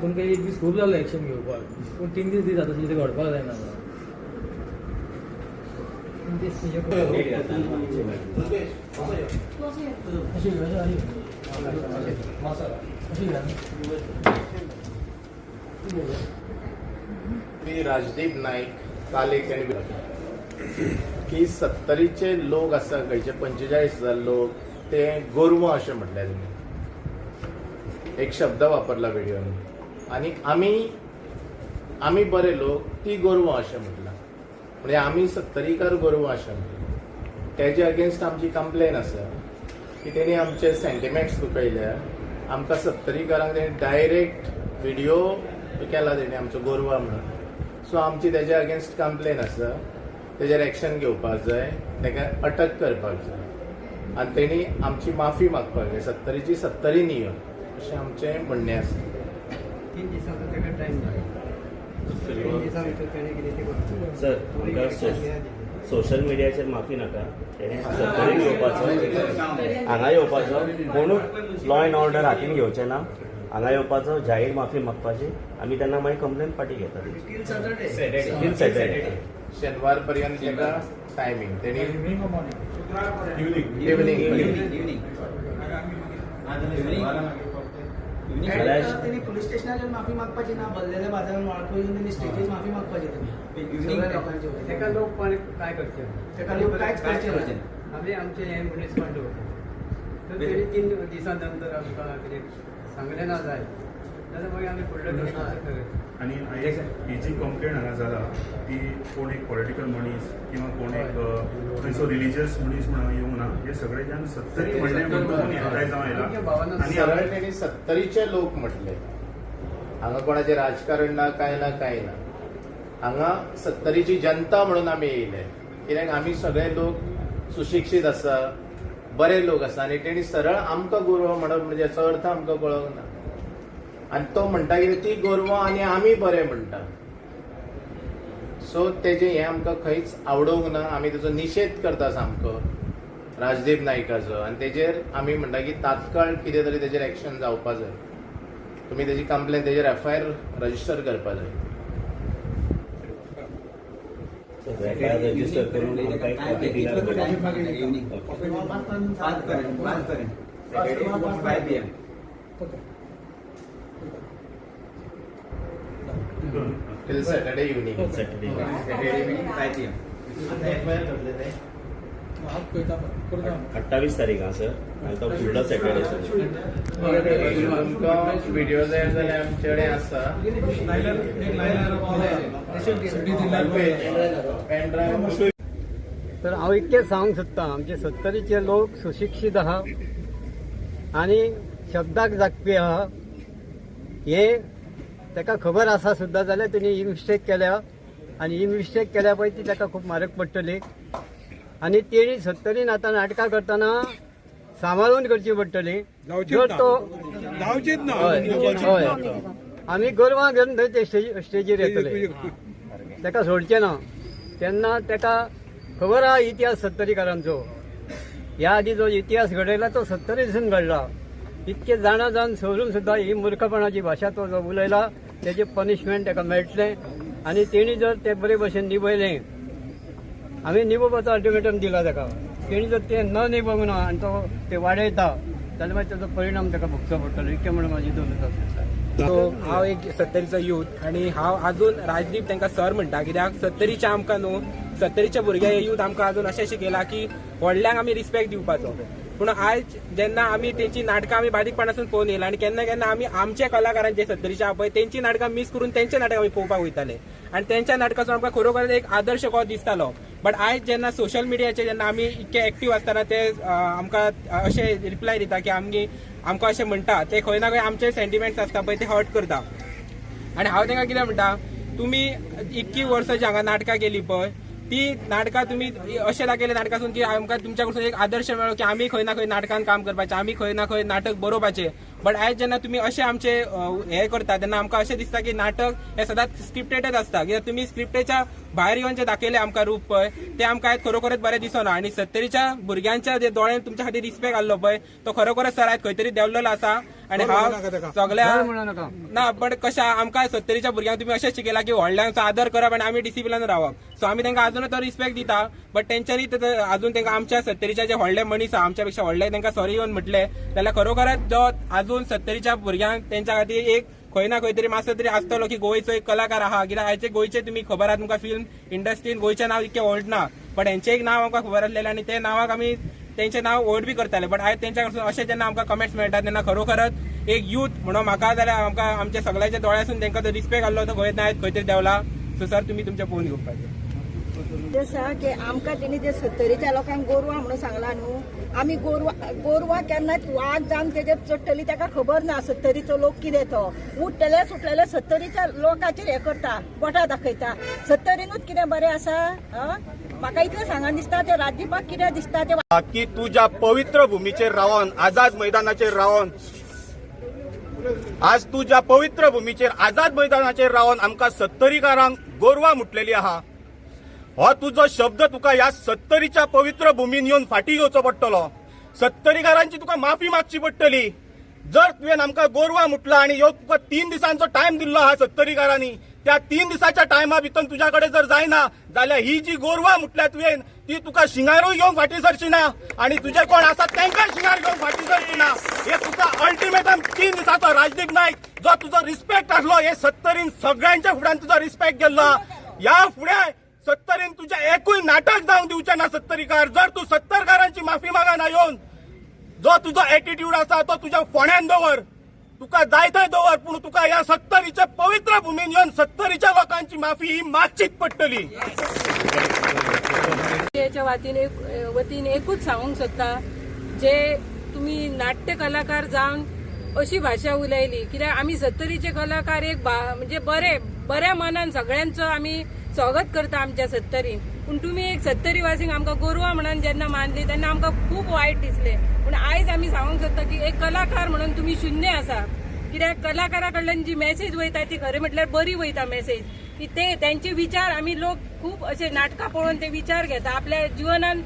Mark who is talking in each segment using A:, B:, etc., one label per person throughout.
A: पण काही एक दीस खूप झालं ऍक्शन घेवपाक, पण 3 दीस जाता तसले ते घडपाक जायना.
B: मी राजदीप नाईक काल एक की 70चे लोक आसा खंयचे 45,000 लोक ते गोरवां अशें म्हटलें तुमी. एक शब्द वापरला व्हिडिओनी आणि आमी बरे लोक ती गोरवां अशें म्हटलां. म्हणजे आमी 70कार गोरवां अशें म्हटलें. तेजे अगेन्स्ट आमची कंप्लेन आसा की तेणी आमचे सेंटिमेंट्स दुखयल्या. आमकां 70कारांक तेणी डायरेक्ट व्हिडिओ केला तेणी आमचो गोरवां म्हणून. सो आमची तेजे अगेन्स्ट कंप्लेन आसा. तेजेर एक्शन घेवपाक जाय, ताका अटक करपाक जाय आनी तेणी आमची माफी मागपाक जाय. 70ची 70 नियो अशें आमचें म्हणणें आसा.
C: 3 दिसांचो ताका टायम जाय. 3 दिसां भितर तेणें कितें तें करचें.
D: सर सोशल मिडियाचेर माफी नाका. तेणें 70 येवपाचो, हांगा येवपाचो, कोणूच लॉ एंड ऑर्डर हातीन घेवचें ना. हांगा येवपाचो, जाहीर माफी मागपाची. आमी तेन्ना मागीर कंप्लेन फाटी घेता. टील सॅटर्डे
B: शेनवार पर्यंत ताका टायमींग. तेणी इवनिंग
C: त्यांनी पोलीस स्टेशनार माफी मागपाची ना. भरलेल्या बाजारात वाळपय येऊन स्टेजीर माफी मागपाची तुम्ही. तेका लोक पण काय करचे, तेका लोक कांयच करचे ना. आमचे हे मनीस मांडू तर तरी 3 दिसांनंतर आमकां कितें सांगलें ना जाय जाल्यार मागीर आमी फुडले
E: आणि ही जी कंप्लेंट हांगा जाला ती कोण एक पॉलिटिकल मनीस किंवा कोण एक खंयचो रिलिजियस मनीस म्हणून येवंक ना. हे सगळे जाण 70 म्हणलें म्हणून येताय जावं येयला.
B: आणि तेणी 70चे लोक म्हटले. हांगा कोणाचें राजकारण ना, काय ना. हांगा 70ची जनता म्हणून आमी येयले. कित्याक आमी सगळे लोक सुशिक्षीत आसा, बरे लोक आसा. आनी तेणी सरळ आमकां गोरवां म्हणप म्हणजे याचो अर्थ आमकां कळोंक ना. आनी तो म्हणटा की ती गोरवां आनी आमी बरे म्हणटा. सो तेजें हें आमकां खंयच आवडोंक ना. आमी तेजो निशेध करता सामको राजदीप नाईकाचो. आनी तेजेर आमी म्हणटा की तात्काळ कितें तरी तेजेर एक्शन जावपा जाय. तुमी तेजी कंप्लेन तेजेर FIR रजिस्टर करपा जाय.
D: रजिस्टर करून
B: टिल सॅटर्डे इवनिंग.
D: 5 PM. 28 तारीख हा सर. आनी तो फुडलो सॅटर्डे सर.
B: तुमकां व्हिडिओ जाय जाल्यार आमचे कडेन आसा.
C: तर हांव इतकें सांगूंक सोदतां, आमचे 70चे लोक सुशिक्षीत आहा आनी शब्दाक जागपी आहा. हे ताका खबर आसा सुद्दां जाल्यार तेणी ही मिस्टेक केल्या आनी ही मिस्टेक केल्या पळय ती ताका खूब म्हारग पडटली. आनी तेणी 70न आतां नाटकां करतना सांबाळून करची पडटली. जर तो हय आमी गोरवां घेवन थंय ते स्टेजीर येतले, ताका सोडचें ना. तेन्ना ताका खबर आहा इतिहास 70कारांचो. ह्या आदी जो इतिहास घडयला तो 70 घडला. इतके जाणा जावन सोडून सुद्दां ही मुर्खपणाची भाशा तो जो उलयला तेजें पनिशमेंट ताका मेळटलें. आनी तेणी जर ते बरे भशेन निभयलें, आमी निभोवपाचो अल्टिमेटम दिला ताका. तेणी जर ते न निभोवंक ना आनी तो ते वाडयता जाल्यार मागीर ताचो परिणाम ताका भोगचो पडटलो. इतकें म्हणून म्हाजी 2 आसा.
F: सो हांव एक 70चा यूथ आनी हांव आजून राजदीप तांकां सर म्हणटा. कित्याक 70चे आमकां न्हू 70चे भुरगे यूथ आमकां आजून अशें शिकयला की व्हडल्यांक आमी रिस्पेक्ट दिवपाचो. पूण आयज जेन्ना आमी तेंची नाटकां आमी बारीकपणासून पळोवन येयला आनी केन्ना केन्ना आमी आमचे कलाकारांचे 70चे आहा पळय तेंची नाटकां मिस करून तेंचे नाटक आमी पळोवपाक वयताले आनी तेंच्या नाटकाचो आमकां खरोखर एक आदर्श कसो दिसतालो. बट आयज जेन्ना सोशल मिडियाचेर जेन्ना आमी इतके एक्टीव आसतना ते आमकां अशे रिप्लाय दिता की आमकां अशें म्हणटा ते खंय ना खंय आमचे सेंटिमेंट्स आसता पळय ते हर्ट करता. आनी हांव तांकां कितें म्हणटा, तुमी इतकी वर्सां जी हांगा नाटकां केली पळय ती नाटकां तुमी अशें दाखयलें नाटकासून की आमकां तुमच्या कडसून एक आदर्श मेळ्ळो की आमी खंय ना खंय नाटकान काम करपाचें, आमी खंय ना खंय नाटक बरोवपाचें. बट आयज जेन्ना तुम्ही असे आमचे हे करता तेन्ना आमकां अशें दिसता की नाटक हे सदांच स्क्रिप्टेडच आसता कित्याक तुमी स्क्रिप्टेच्या भायर येवन जे दाखयले आमकां रूप पळय ते आमकां आयज खरोखरच बरें दिसना आणि 70च्या भुरग्यांच्या जे दोळ्यान तुमच्या खातीर रिस्पेक्ट आसलो पळय तो खरोखरच सर आयज खंय तरी देंवलेलो आसा आणि हांव सगळ्या ना बट कशा आमकां 70च्या भुरग्यांक तुमी अशें शिकयला की व्हडल्यांचो आदर करप आनी आमी डिसिप्लिन रावप सो आमी तांकां अजूनच तो रिस्पेक्ट दिता बट तेंच्यांनी अजून तांकां आमच्या 70च्या जे व्हडले मनीस आसा आमच्या पेक्षा व्हडले तांकां सॉरी येवन म्हटले जाल्यार खरोखरच जो अजून 70च्या भुरग्यांक तेंच्या खातीर एक खंय ना खंय तरी मातसो तरी आसतलो की गोंयचो एक कलाकार आहा कित्याक आयचे गोंयचे तुमी खबर आहा तुमकां फिल्म इंडस्ट्रीन गोंयचें नांव इतकें व्हड ना बट हेंचें एक नांव आमकां खबर आसलेलें आनी ते नांवाक आमी तेंचें नांव व्हड बी करताले बट आयज तेंच्या कडसून अशें जेन्ना आमकां कमेंट्स मेळटा तेन्ना खरोखरच एक यूथ म्हणून म्हाका जाल्यार आमकां आमच्या सगळ्याच्या दोळ्यासून तांकां तो रिस्पेक्ट आसलो तो गोंयांत आयज खंय तरी देवला सो सर तुमी तुमचे पळोवन घेवपाचे
G: ते आसा की आमकां तेणी जे 70च्या लोकांक गोरवां म्हणून सांगला न्हू आमी गोरवां केन्नाच वाग जावन तेजेर चडटली ताका खबर ना 70चो लोक कितें तो उठलेले सुटलेले 70च्या लोकांचेर हे करता बोटां दाखयता 70नूच कितें बरें आसा म्हाका इतलें सांगन दिसता ते राजदीपाक कितें दिसता ते
H: की तुझ्या पवित्र भूमीचेर रावन आझाद मैदानाचेर रावन आज तुझ्या पवित्र भूमीचेर आझाद मैदानाचेर रावन आमकां 70कारांक गोरवां म्हटलेली आहा हो तुझो शब्द तुका ह्या 70च्या पवित्र भूमीन येवन फाटी घेवचो पडटलो 70कारांची तुका माफी मागची पडटली जर तुवें आमकां गोरवां म्हटला आनी ह्यो तुका 3 दिसांचो टायम दिल्लो आहा 70कारांनी त्या 3 दिसाच्या टायमा भितर तुज्या कडेन जर जायना जाल्यार ही जी गोरवां म्हटल्या तुवें ती तुका शिंगारूय घेवन फाटी सरची ना आनी तुजे कोण आसा तांकां शिंगार घेवन फाटी सरची ना हे तुका अल्टिमेटम 3 दिसाचो राजदीप नायक जो तुजो रिस्पेक्ट आसलो हे 70न सगळ्यांच्या फुड्यान तुजो रिस्पेक्ट गेल्लो ह्या फुडें 70न तुझे एकूय नाटक जावंक दिवचे ना 70कार जर तू 70कारांची माफी मागना येवन जो तुजो एटिट्यूड आसा तो तुज्या फोंड्यान दवर तुका जाय थंय दवर पूण तुका ह्या 70च्या पवित्र भूमीन येवन 70च्या लोकांची माफी ही मागचीच पडटली
I: वतीन एकूच सांगूंक सोदता जे तुम्ही नाट्य कलाकार जावन अशी भाशा उलयली कित्याक आमी 70चे कलाकार एक म्हणजे बऱ्या मनान सगळ्यांचो आमी स्वागत करता आमच्या 70न पूण तुमी एक 70 वासींक आमकां गोरवां म्हणून जेन्ना मानली तेन्ना आमकां खूब वायट दिसलें पूण आयज आमी सांगूंक सोदता की एक कलाकार म्हणून तुमी शुन्य आसा कित्याक कलाकारा कडल्यान जी मेसेज वयता ती खरें म्हटल्यार बरी वयता मेसेज की ते त्यांचे विचार आमी लोक खूब अशे नाटकां पळोवन ते विचार घेता आपल्या जिवनान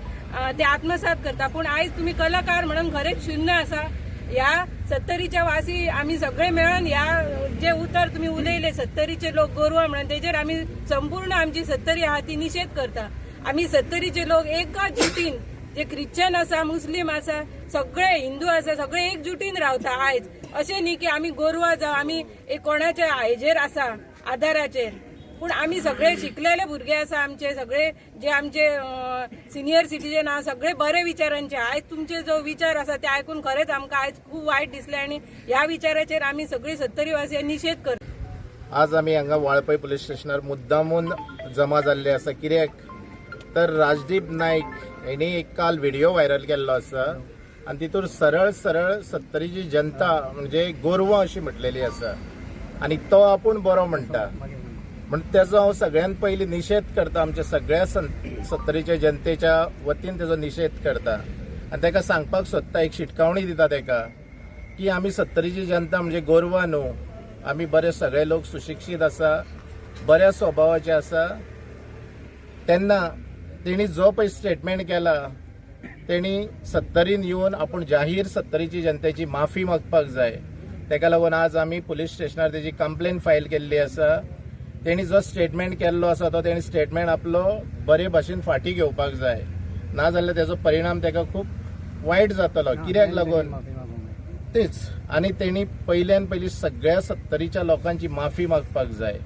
I: ते आत्मसात करता पूण आयज तुमी कलाकार म्हणून खरेंच शुन्य आसा ह्या 70च्या वासी आमी सगळे मेळून ह्या जे उतर तुम्ही उलयले 70चे लोक गोरवां म्हणून तेजेर आमी संपूर्ण आमची 70 आहा ती निषेध करता आमी 70चे लोक एकाच जुटीन जे ख्रिश्चन आसा मुस्लीम आसा सगळे हिंदू आसा सगळे एकजुटीन रावता आयज अशें न्ही की आमी गोरवां जावं आमी एक कोणाच्या हाजेर आसा आदाराचेर पूण आमी सगळे शिकलेले भुरगे आसा आमचे सगळे जे आमचे सिनियर सिटीजन आहा सगळे बरे विचारांचे आयज तुमचे जो विचार आसा ते आयकून खरेंच आमकां आयज खूब वायट दिसलें आनी ह्या विचाराचेर आमी सगळी 70 वासी निषेध करता
B: आज आमी हांगा वाळपय पुलीस स्टेशनार मुद्दामून जमा जाल्ले आसा कित्याक तर राजदीप नायक हेणी एक काल व्हिडिओ व्हायरल केल्लो आसा आनी तितूर सरळ 70ची जनता म्हणजे गोरवां अशी म्हटलेली आसा आनी तो आपूण बरो म्हणटा म्हणून तेजो हांव सगळ्यात पयलीं निषेध करता आमच्या सगळ्या 70च्या जनतेच्या वतीन तेजो निषेध करता आनी ताका सांगपाक सोदता एक शिटकावणी दिता ताका की आमी 70ची जनता म्हणजे गोरवां न्हू आमी बरे सगळे लोक सुशिक्षीत आसा बऱ्या स्वभावाचे आसा तेन्ना तेणी जो पळय स्टेटमेंट केला तेणी 70न येवन आपूण जाहीर 70ची जनतेची माफी मागपाक जाय ताका लागून आज आमी पुलीस स्टेशनार तेजी कंप्लेन फायल केल्ली आसा तेणी जो स्टेटमेंट केल्लो आसा तो तेणी स्टेटमेंट आपलो बरे भाशेन फाटी घेवपाक जाय ना जाल्यार तेजो परिणाम ताका खूब वायट जातलो कित्याक लागून तेच आनी तेणी पयल्यान पयली सगळ्या 70च्या लोकांची माफी मागपाक जाय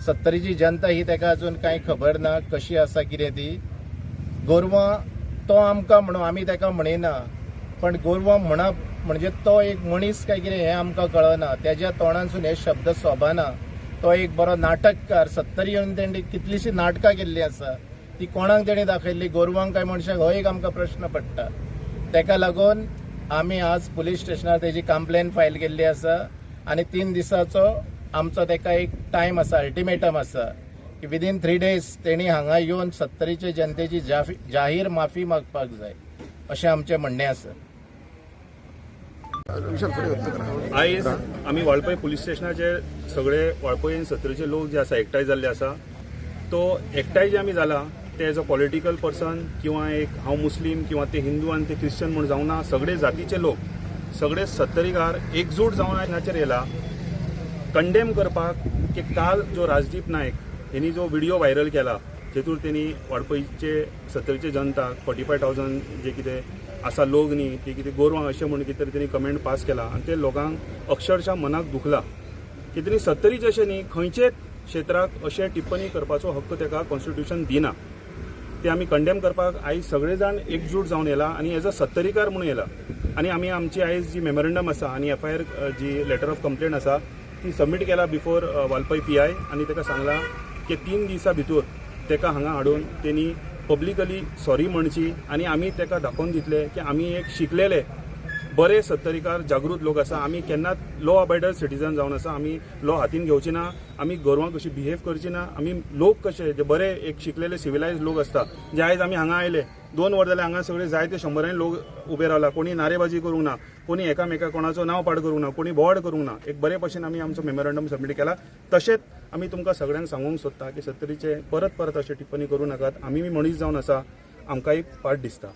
B: 70ची जनता ही ताका अजून कांय खबर ना कशी आसा कितें ती गोरवां तो आमकां म्हणून आमी ताका म्हणिना पण गोरवां म्हणप म्हणजे तो एक मनीस काय कितें हें आमकां कळना तेज्या तोंडानसून हे शब्द सोबाना तो एक बरो नाटककार 70 येवन तेणी कितलीशीं नाटकां केल्ली आसा ती कोणाक तेणी दाखयल्ली गोरवांक काय मनशाक हो एक आमकां प्रश्न पडटा ताका लागून आमी आज पुलीस स्टेशनार तेजी कंप्लेन फायल केल्ली आसा आनी 3 दिसाचो आमचो ताका एक टायम आसा अल्टिमेटम आसा की विदीन 3 days तेणी हांगा येवन 70चे जनतेची जाहीर माफी मागपाक जाय अशें आमचें म्हणणें आसा
E: आयज आमी वाळपय पुलीस स्टेशनाचे सगळे वाळपय 70चे लोक जे आसा एकठांय जाल्ले आसा. तो एकठांय जे आमी जाला ते एज अ पॉलिटिकल पर्सन किंवा एक हांव मुस्लीम किंवा ते हिंदू आनी ते क्रिश्चन म्हूण जावना, सगळे जातीचे लोक सगळे सत्तरीकार एकजूट जावन हाचेर येला कंडेम करपाक की काल जो राजदीप नायक हेनी जो व्हिडिओ व्हायरल केला जेतून त्यांनी वाळपयचे 70चे जनताक 45,000 जे कितें आसा लोक न्ही ते कितें गोरवां अशें म्हणून कितें तरी कमेंट पास केला आनी ते लोकांक अक्षरशः मनाक दुखला की तेणी 70चे अशें न्ही खंयचेच क्षेत्राक अशें टिप्पणी करपाचो हक्क ताका कॉन्स्टिट्यूशन दिना. ते आमी कंडेम करपाक आयज सगळे जाण एकजूट जावन येला आनी एज अ सत्तरीकार म्हणून येला. आनी आमी आमची आयज जी मेमोरंडम आसा आनी FIR जी लेटर ऑफ कंप्लेंट आसा ती सबमीट केला बिफोर वालपय PI आनी ताका सांगला की 3 दिसां भितर ताका हांगा हाडून तेणी पब्लिकली सॉरी म्हणची आनी आमी ताका दाखोवन दितले की आमी एक शिकलेले बरे सत्तरीकार जागृत लोक आसा. आमी केन्नाच लॉ अबायडर सिटीजन जावन आसा. आमी लॉ हातीन घेवची ना, आमी गोरवां कशी बिहेव करची ना. आमी लोक कशे जे बरे एक शिकलेले सिविलायज लोक आसता जे आयज आमी हांगा आयले 2 वर जाले हांगा सगळे जायते 100 लोक उबे रावला. कोणी नारेबाजी करूंक ना, कोणी एकामेका कोणाचो नांव पाड करूंक ना, कोणी बोवाड करूंक ना. एक बरे भशेन आमी आमचो मेमोरंडम सबमीट केला. तशेंच आमी तुमकां सगळ्यांक सांगूंक सोदता की 70चे परत अशें टिप्पणी करूं नाकात. आमी मनीस जावन आसा, आमकांय पाड दिसता.